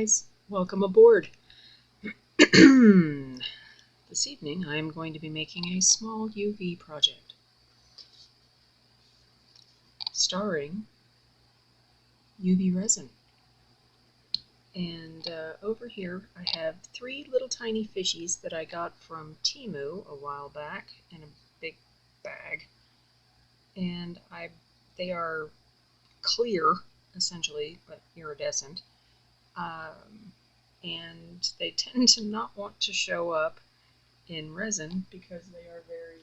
guys, welcome aboard. This evening I am going to be making a small UV project starring UV resin. And over here I have 3 little tiny fishies that I got from Thyme a while back in a big bag. And they are clear, essentially, but iridescent. And they tend to not want to show up in resin because they are very,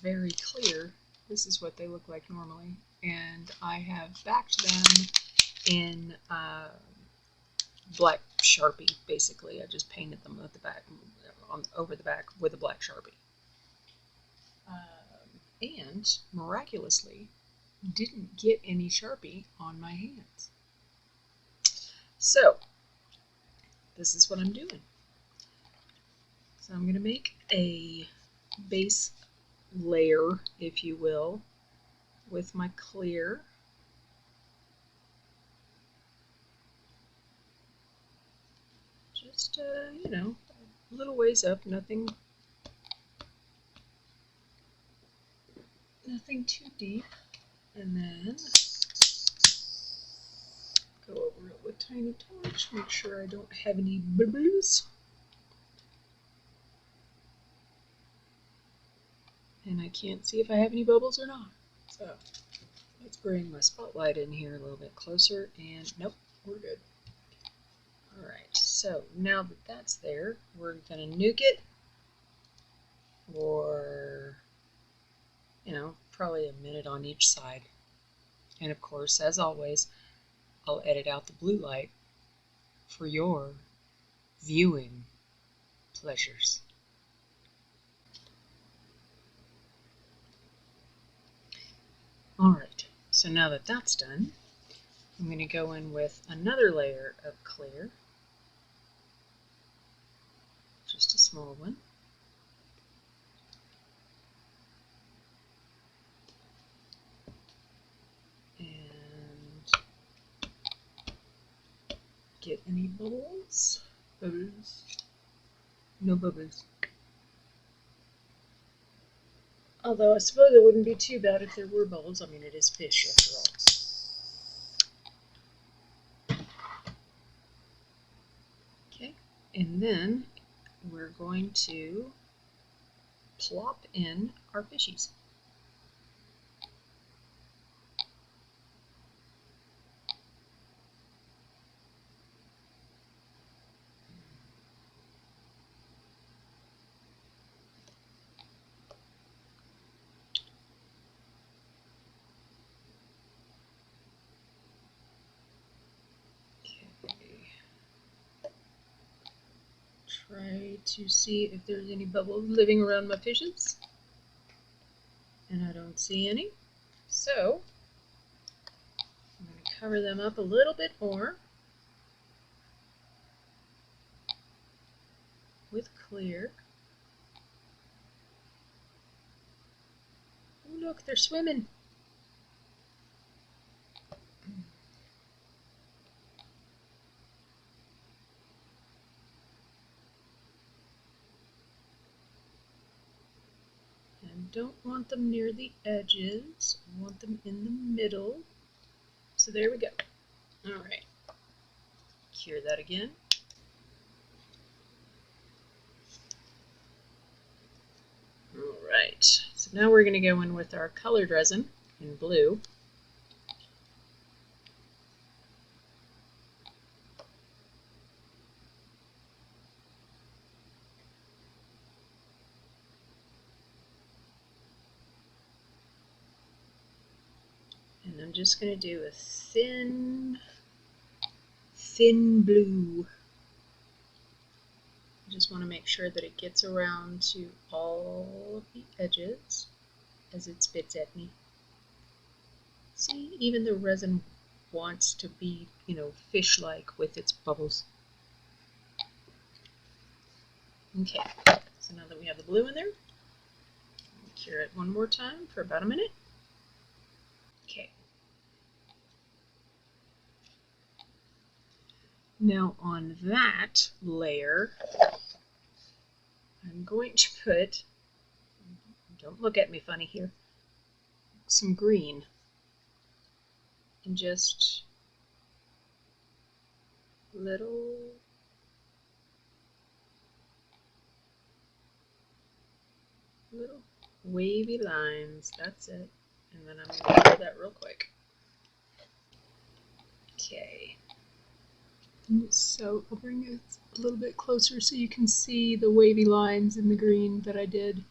very clear. This is what they look like normally. And I have backed them in black Sharpie, basically. I just painted them at the back, over the back with a black Sharpie. And miraculously, didn't get any Sharpie on my hands. So, this is what I'm doing. So I'm going to make a base layer, if you will, with my clear. Just, you know, a little ways up, nothing too deep. And then go over it with tiny torch, make sure I don't have any bubbles. And I can't see if I have any bubbles or not. So let's bring my spotlight in here a little bit closer, and nope, we're good. Alright, so now that that's there, we're going to nuke it for, you know, probably a minute on each side. And of course, as always, I'll edit out the blue light for your viewing pleasures. Alright, so now that that's done, I'm going to go in with another layer of clear, just a small one. And get any bubbles? Bubbles? No bubbles. Although I suppose it wouldn't be too bad if there were bubbles. I mean, it is fish after all. Okay, and then we're going to plop in our fishies. Try to see if there's any bubbles living around my fishes. And I don't see any. So, I'm going to cover them up a little bit more with clear. Oh, look, they're swimming. Don't want them near the edges. I want them in the middle. So there we go. Alright. Cure that again. Alright. So now we're going to go in with our colored resin in blue. And I'm just going to do a thin blue. I just want to make sure that it gets around to all of the edges as it spits at me. See, even the resin wants to be, you know, fish-like with its bubbles. Okay, so now that we have the blue in there, cure it one more time for about a minute. Okay. Now on that layer, I'm going to put, don't look at me funny here, some green. And just little wavy lines. That's it. And then I'm going to do that real quick. Okay. So I'll bring it a little bit closer so you can see the wavy lines in the green that I did.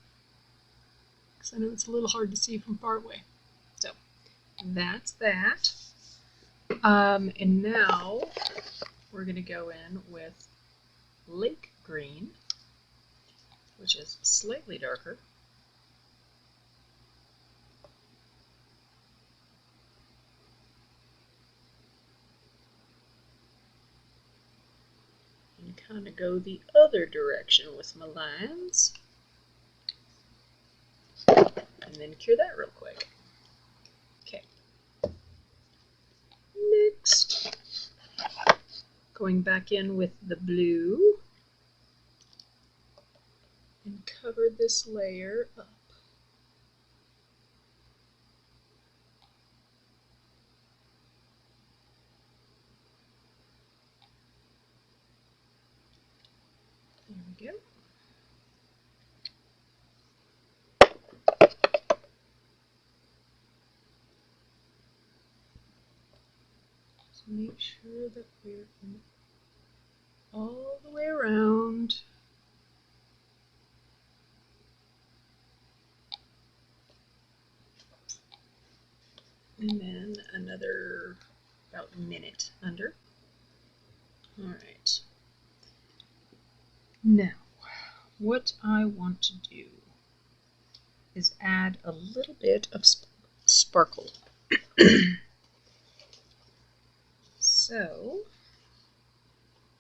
Because I know it's a little hard to see from far away. So that's that. And now we're going to go in with lake green, which is slightly darker. And kind of go the other direction with my lines. And then cure that real quick. Okay. Next, going back in with the blue and cover this layer up. There we go. So make sure that we're in all the way around. And then another about a minute under. All right. Now, what I want to do is add a little bit of sparkle. So,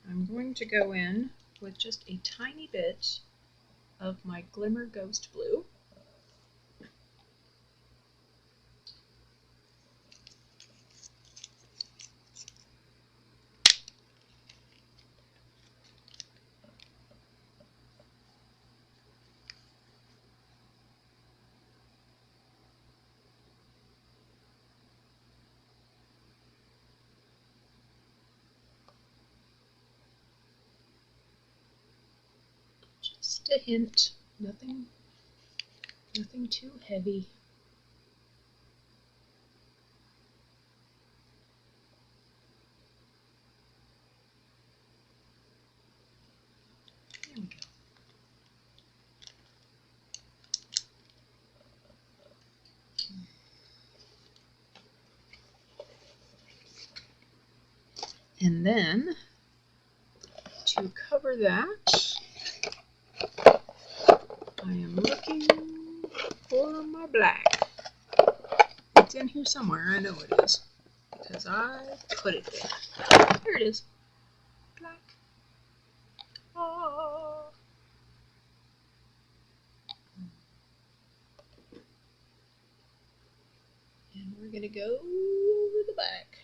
I'm going to go in with just a tiny bit of my Glimmer Ghost Blue. Just a hint, nothing too heavy. There we go. And then, to cover that, I am looking for my black. It's in here somewhere, I know it is, because I put it there. There it is. Black. Ah. And we're going to go over the back.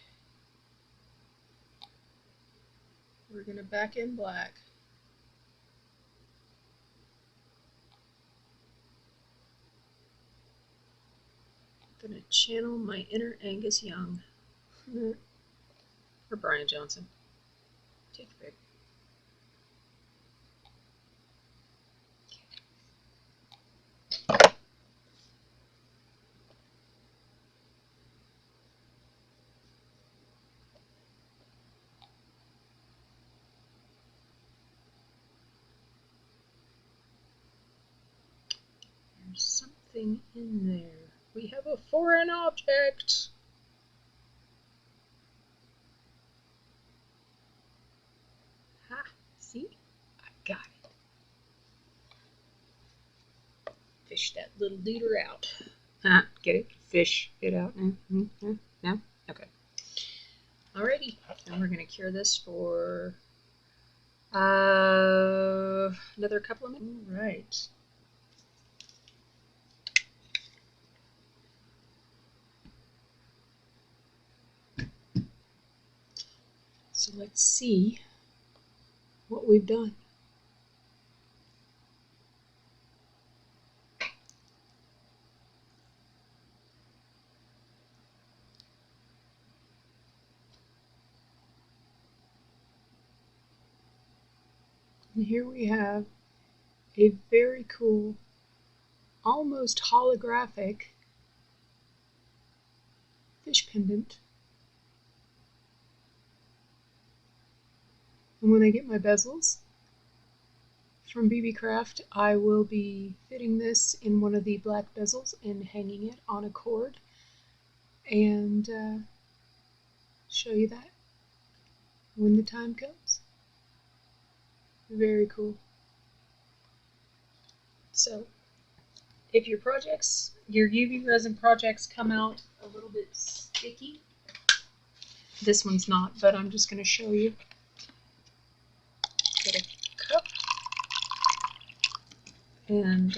We're going to back in black. I'm going to channel my inner Angus Young. Or Brian Johnson. Take your pick. There's something in there. We have a foreign object. Ha! See? I got it. Fish that little duder out. Ah, get it? Fish it out. No? Okay. Alrighty. And we're going to cure this for another couple of minutes. Right. So let's see what we've done. And here we have a very cool, almost holographic fish pendant. And when I get my bezels from BB Craft, I will be fitting this in one of the black bezels and hanging it on a cord and show you that when the time comes. Very cool. So, if your projects, your UV resin projects come out a little bit sticky, this one's not, but I'm just going to show you. Get a cup, and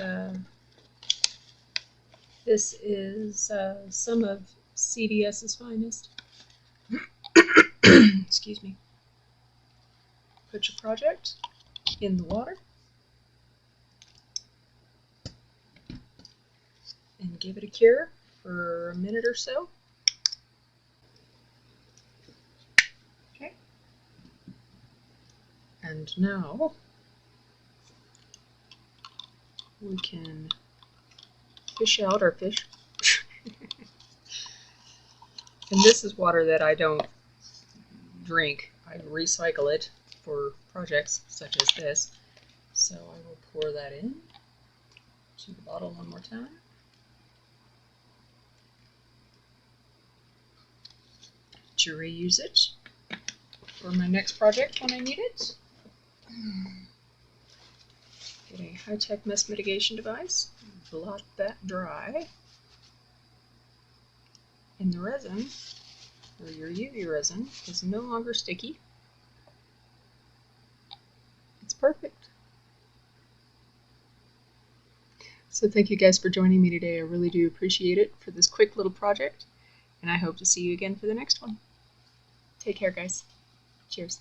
this is some of CVS's finest. Excuse me. Put your project in the water and give it a cure for a minute or so. Okay. And now we can fish out our fish. And this is water that I don't drink. I recycle it for projects such as this. So I will pour that in to the bottle one more time. To reuse it for my next project when I need it. Get a high-tech mess mitigation device, blot that dry, and the resin, or your UV resin, is no longer sticky. It's perfect. So thank you guys for joining me today. I really do appreciate it for this quick little project, and I hope to see you again for the next one. Take care, guys. Cheers.